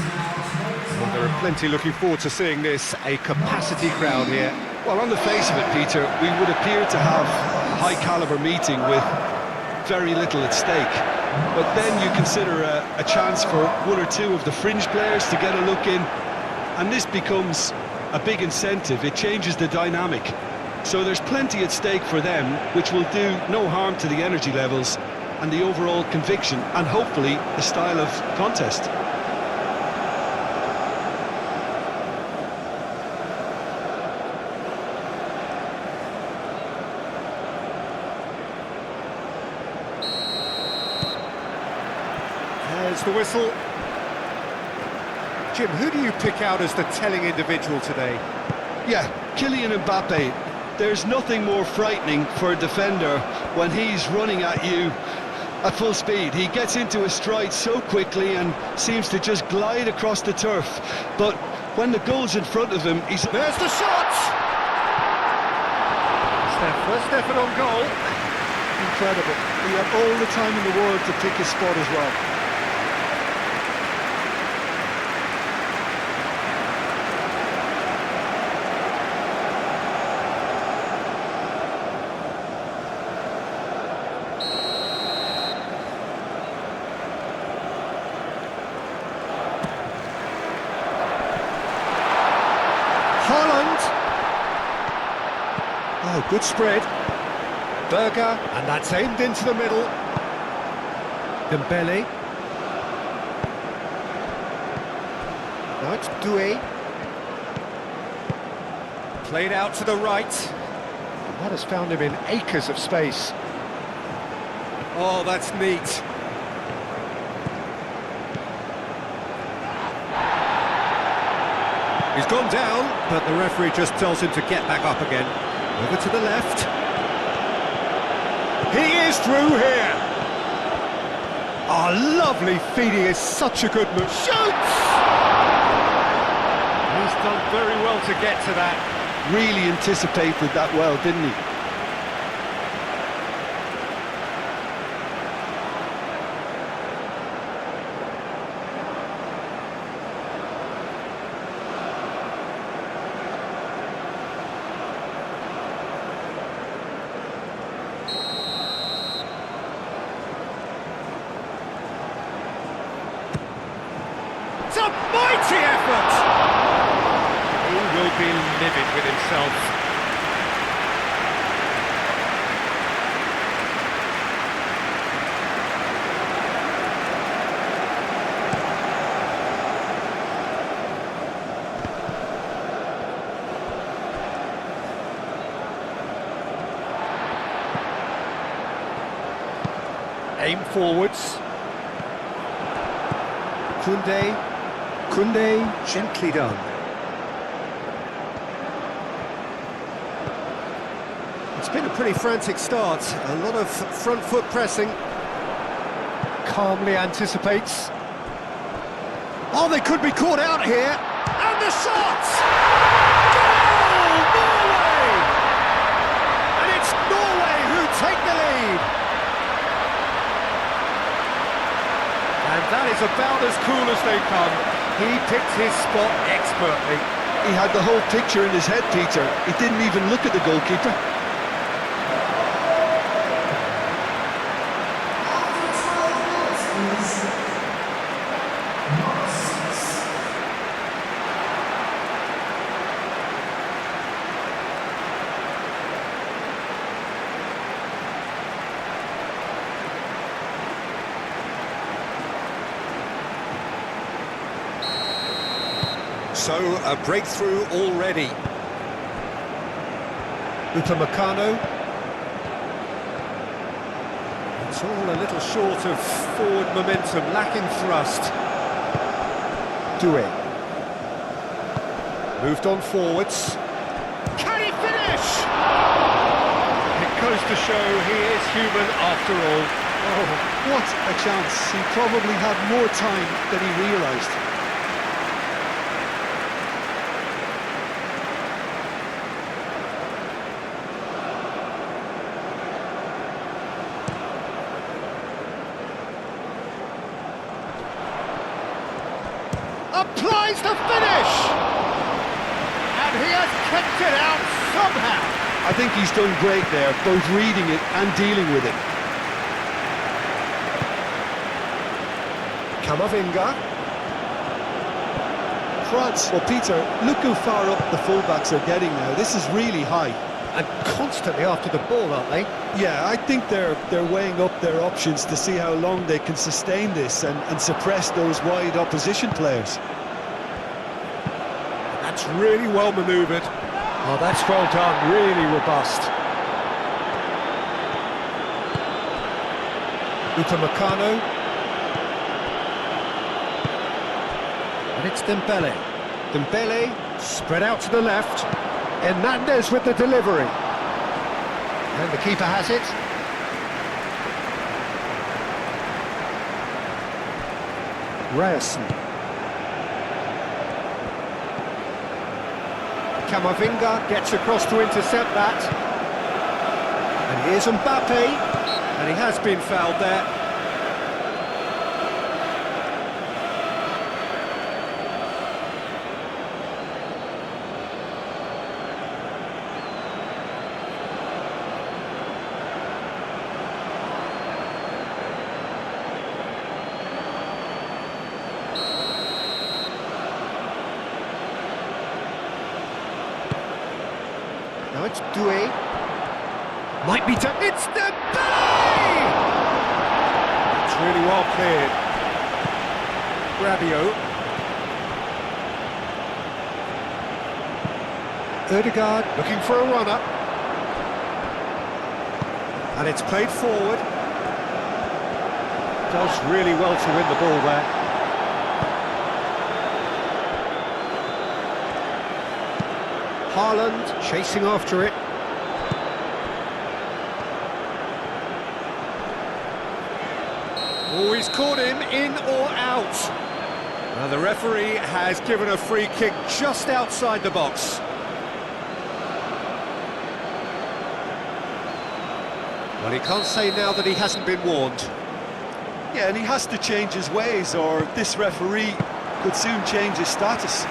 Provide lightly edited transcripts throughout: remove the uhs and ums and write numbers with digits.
Well, there are plenty looking forward to seeing this, a capacity crowd here. Well, on the face of it, Peter, we would appear to have a high-caliber meeting with very little at stake. But then you consider a chance for one or two of the fringe players to get a look in, and this becomes a big incentive. It changes the dynamic. So there's plenty at stake for them, which will do no harm to the energy levels and the overall conviction, and hopefully the style of contest. There's the whistle. Jim, who do you pick out as the telling individual today? Yeah, Kylian Mbappe. There's nothing more frightening for a defender when he's running at you at full speed. He gets into his stride so quickly and seems to just glide across the turf. But when the goal's in front of him, he's... There's the shot! It's their first effort on goal. Incredible. He had all the time in the world to pick his spot as well. Oh, good spread. Berger, and that's aimed into the middle. Dembele. Now it's Doué. Played out to the right. That has found him in acres of space. Oh, that's neat. He's gone down, but the referee just tells him to get back up again. Over to the left. He is through here. Oh, lovely feeding is such a good move. Shoots! He's done very well to get to that. Really anticipated that well, didn't he? It's a mighty effort! He will be livid with himself. Aim forwards. Koundé, gently done. It's been a pretty frantic start, a lot of front foot pressing. Calmly anticipates. Oh, they could be caught out here. And the shot! Goal! Norway! And it's Norway who take the lead. And that is about as cool as they come. He picked his spot expertly. He had the whole picture in his head, Peter. He didn't even look at the goalkeeper. So, a breakthrough already. Upamecano. It's all a little short of forward momentum, lacking thrust. Doué. Moved on forwards. Can he finish? It goes to show he is human after all. Oh, what a chance. He probably had more time than he realised. applies the finish! And he has kept it out somehow. I think he's done great there, both reading it and dealing with it. Camavinga. France, well, Peter, look how far up the fullbacks are getting now. This is really high. And constantly after the ball, aren't they? Yeah, I think they're weighing up their options to see how long they can sustain this and suppress those wide opposition players. That's really well manoeuvred. Oh, that's well done, really robust. Upamecano. And it's Dembele. Dembele spread out to the left. Hernandez with the delivery. And the keeper has it. Ryerson. Camavinga gets across to intercept that. And here's Mbappe. And he has been fouled there. Now it's Doué. Might be it's Dembele! It's really well cleared. Rabiot. Ødegaard looking for a runner. And it's played forward. Does really well to win the ball there. Haaland chasing after it. Oh, he's caught him in or out. Now the referee has given a free kick just outside the box. Well, he can't say now that he hasn't been warned. Yeah, and he has to change his ways, or this referee could soon change his status.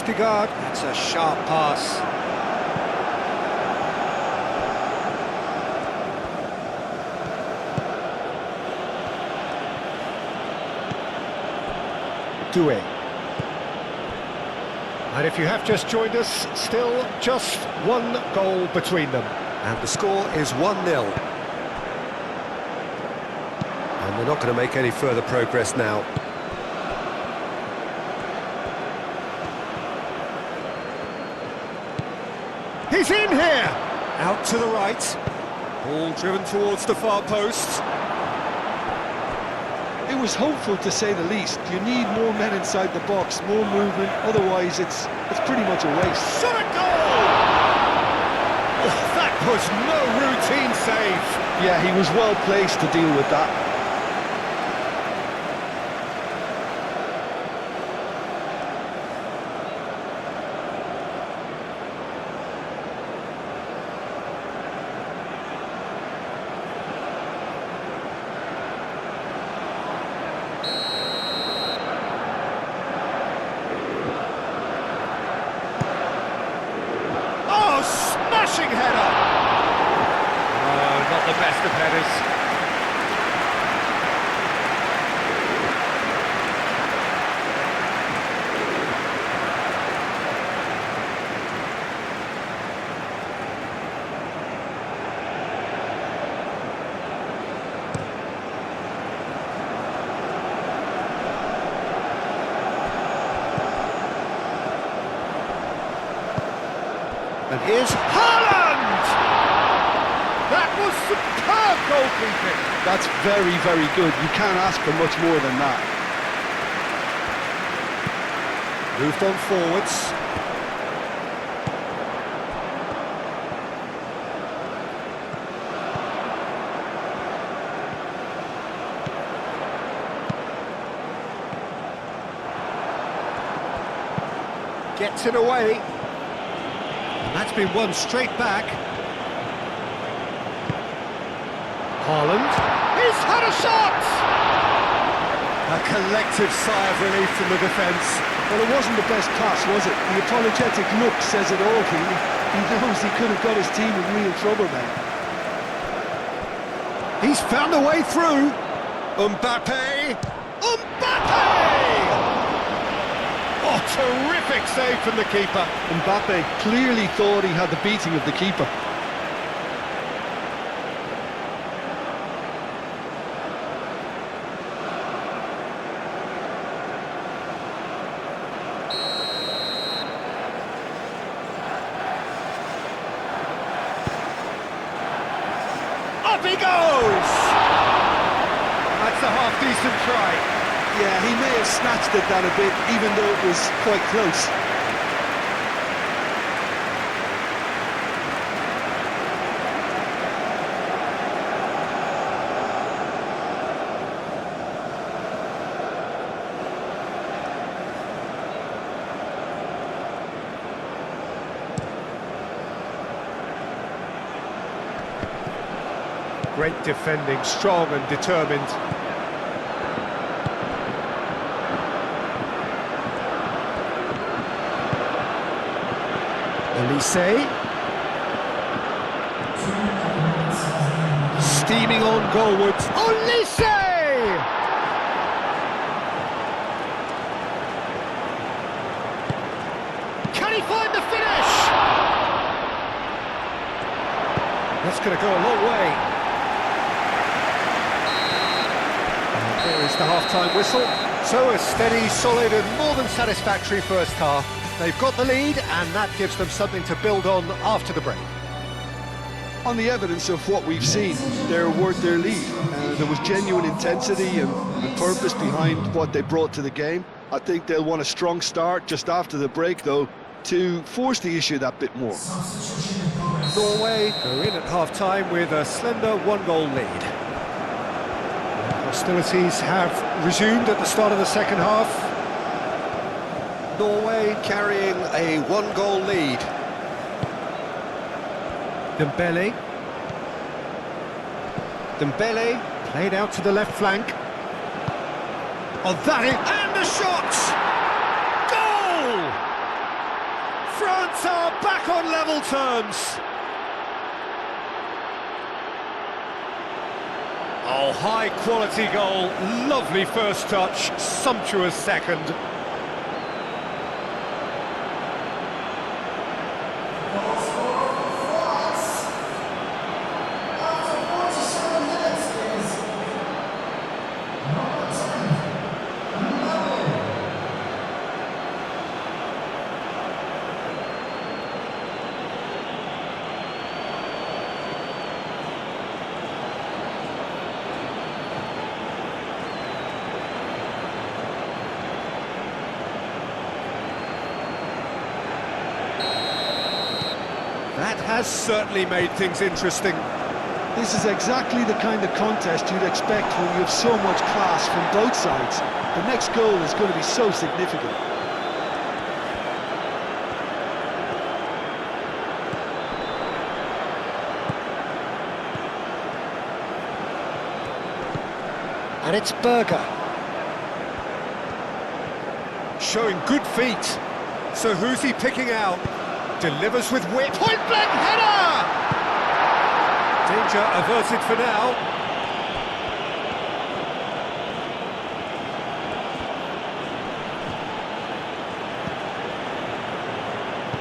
Ødegaard, that's a sharp pass. Doué. And if you have just joined us, still just one goal between them. And the score is 1-0. And they're not going to make any further progress now. He's in here! Out to the right. Ball driven towards the far post. It was hopeful, to say the least. You need more men inside the box, more movement, otherwise it's pretty much a waste. Shot a goal! Oh, that was no routine save. Yeah, he was well placed to deal with that. Smashing header! Oh, not the best of headers. And here's Haaland! That was superb goalkeeping. That's very, very good. You can't ask for much more than that. Moved on forwards. Gets it away. And that's been won straight back. Haaland. He's had a shot! A collective sigh of relief from the defence. Well, it wasn't the best pass, was it? The apologetic look says it all, Keane. He knows he could have got his team in real trouble then. He's found a way through. Mbappe! Mbappe! Oh, terrific save from the keeper. Mbappe clearly thought he had the beating of the keeper. Up he goes! That's a half-decent try. Yeah, he may have snatched at that a bit, even though it was quite close. Great defending, strong and determined. Elise. Steaming on goalwards. Elise! Can he find the finish? That's going to go a long way. There is the half-time whistle. So a steady, solid and more than satisfactory first half. They've got the lead and that gives them something to build on after the break. On the evidence of what we've seen, they're worth their lead. There was genuine intensity and purpose behind what they brought to the game. I think they'll want a strong start just after the break, though, to force the issue that bit more. Norway go in at half-time with a slender one-goal lead. Hostilities have resumed at the start of the second half. Norway carrying a one-goal lead. Dembele. Dembele played out to the left flank. Oh, that is... And the shot! Goal! France are back on level terms. Oh, high-quality goal. Lovely first touch. Sumptuous second. That has certainly made things interesting. This is exactly the kind of contest you'd expect when you have so much class from both sides. The next goal is going to be so significant. And it's Berger. Showing good feet. So who's he picking out? Delivers with wit. Point-blank header! Danger averted for now.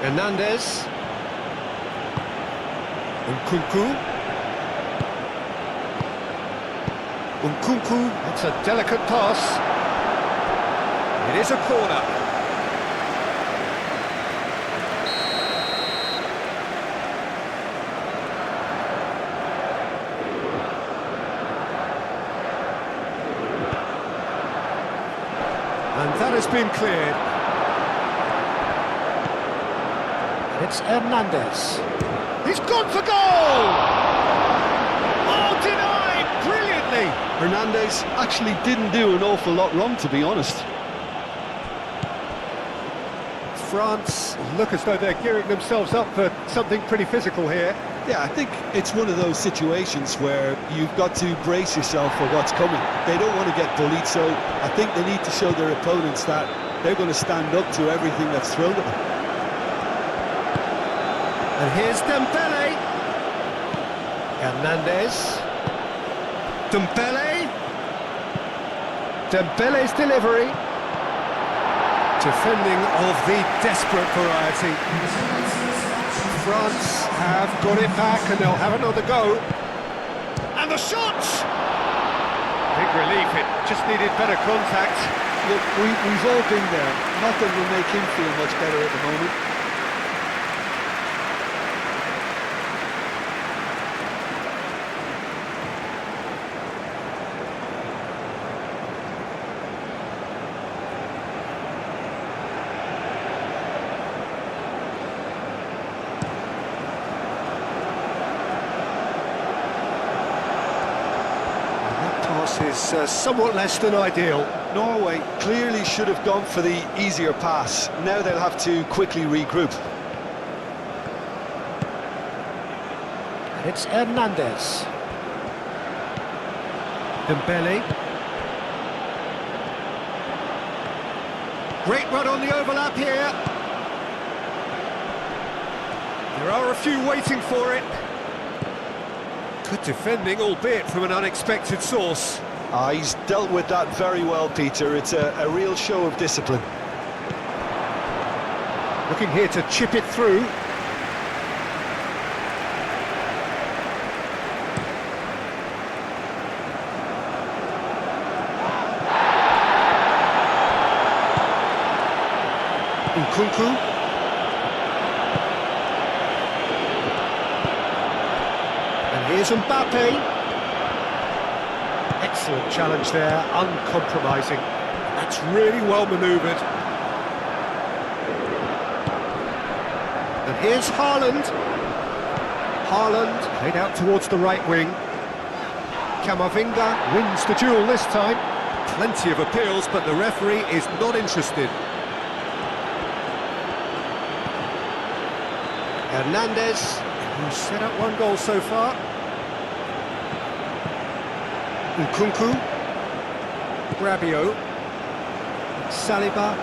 Hernandez. Nkunku. Nkunku, that's a delicate pass. It is a corner. And that has been cleared. And it's Hernandez. He's gone for goal! Oh, denied brilliantly! Hernandez actually didn't do an awful lot wrong, to be honest. France look as though they're gearing themselves up for something pretty physical here. Yeah, I think it's one of those situations where you've got to brace yourself for what's coming. They don't want to get bullied, so I think they need to show their opponents that they're going to stand up to everything that's thrown at them. And here's Dembele. Hernandez. Dembele. Dembele's delivery. Defending of the desperate variety. France have got it back and they'll have another go. And the shot! Big relief, it just needed better contact. Look, we've all been there. Nothing will make him feel much better at the moment. Is somewhat less than ideal. Norway clearly should have gone for the easier pass. Now they'll have to quickly regroup. It's Hernandez. Dembele. Great run on the overlap here. There are a few waiting for it. Good defending, albeit from an unexpected source. He's dealt with that very well, Peter. It's a real show of discipline. Looking here to chip it through. Nkunku. Here's Mbappe. Excellent challenge there, uncompromising. That's really well manoeuvred. And here's Haaland. Haaland played out towards the right wing. Camavinga wins the duel this time. Plenty of appeals, but the referee is not interested. Hernandez, who's set up one goal so far. Nkunku, Rabiot, Saliba,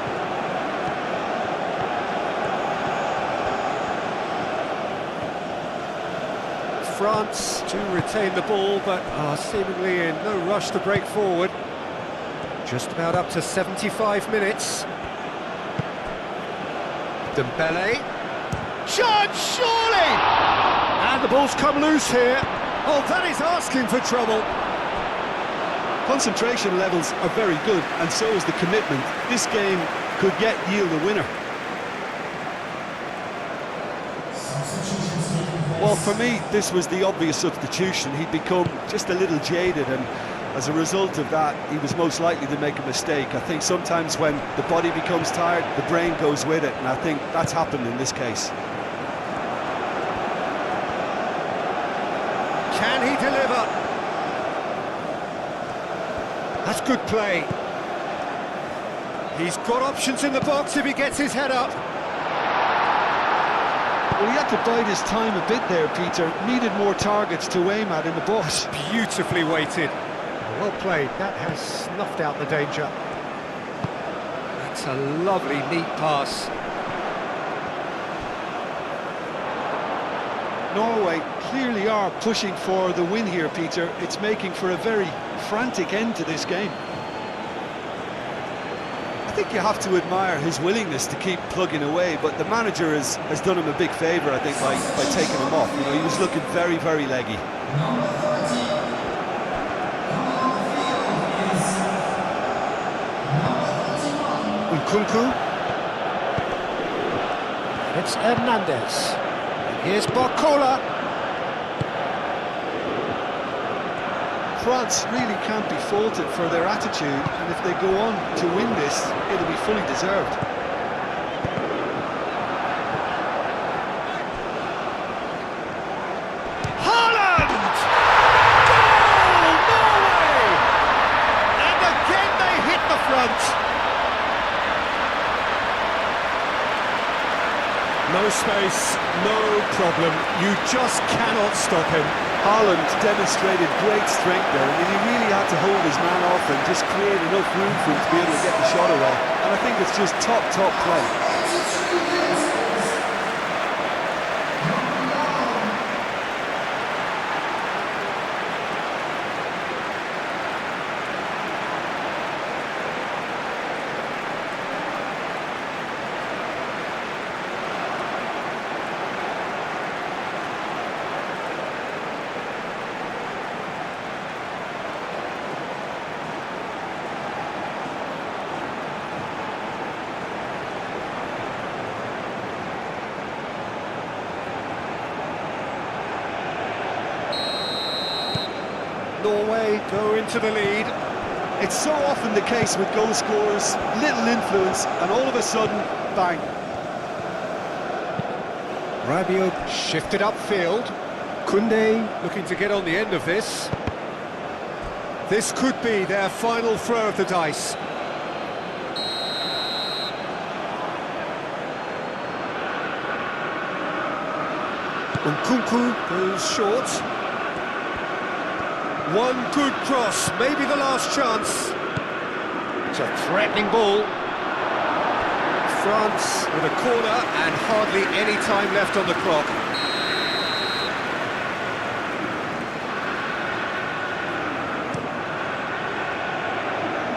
France to retain the ball, but are seemingly in no rush to break forward. Just about up to 75 minutes. Dembele, shot, surely! And the ball's come loose here. Oh, that is asking for trouble. Concentration levels are very good, and so is the commitment. This game could yet yield a winner. Well, for me, this was the obvious substitution. He'd become just a little jaded, and as a result of that, he was most likely to make a mistake. I think sometimes when the body becomes tired, the brain goes with it, and I think that's happened in this case. Can he deliver? That's good play. He's got options in the box if he gets his head up. Well, he had to bide his time a bit there, Peter. Needed more targets to aim at in the box. Beautifully weighted. Well played. That has snuffed out the danger. That's a lovely, neat pass. Norway clearly are pushing for the win here, Peter. It's making for a very frantic end to this game. I think you have to admire his willingness to keep plugging away, but the manager has done him a big favour, I think, by taking him off. You know, he was looking very, very leggy. Nkunku. It's Hernandez. Here's Barcola. France really can't be faulted for their attitude, and if they go on to win this, it'll be fully deserved. Haaland! Goal! Norway! And again they hit the front. space, no problem. You just cannot stop him. Haaland demonstrated great strength there. I mean, he really had to hold his man off and just create enough room for him to be able to get the shot away. And I think it's just top play. Norway go into the lead. It's so often the case with goal scorers, little influence, and all of a sudden, bang. Rabiot shifted upfield. Koundé looking to get on the end of this. This could be their final throw of the dice. Nkunku goes short. One good cross, maybe the last chance. It's a threatening ball. France with a corner and hardly any time left on the clock.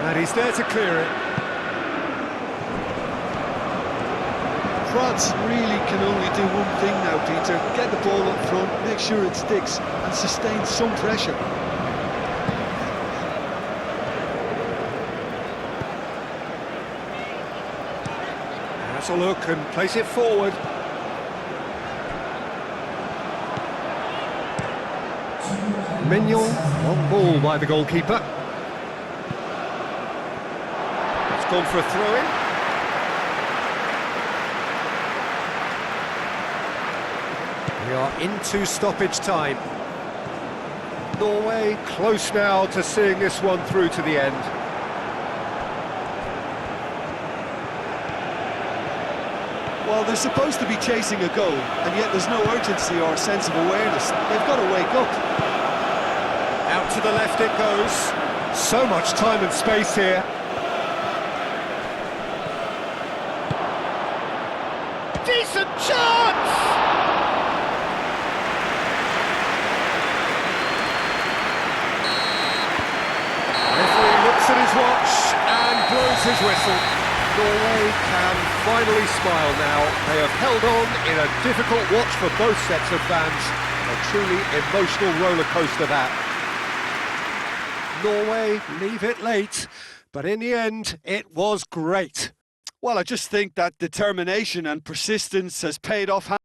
And he's there to clear it. France really can only do one thing now, Peter. Get the ball up front, make sure it sticks, and sustain some pressure. Has a look and place it forward. Mignon on ball by the goalkeeper. It's gone for a throw-in. We are into stoppage time. Norway close now to seeing this one through to the end. Well, they're supposed to be chasing a goal, and yet there's no urgency or sense of awareness. They've got to wake up. Out to the left it goes. So much time and space here. Decent chance! Referee looks at his watch and blows his whistle. Norway can finally smile now. They have held on in a difficult watch for both sets of fans. A truly emotional roller coaster that. Norway leave it late, but in the end, it was great. Well, I just think that determination and persistence has paid off.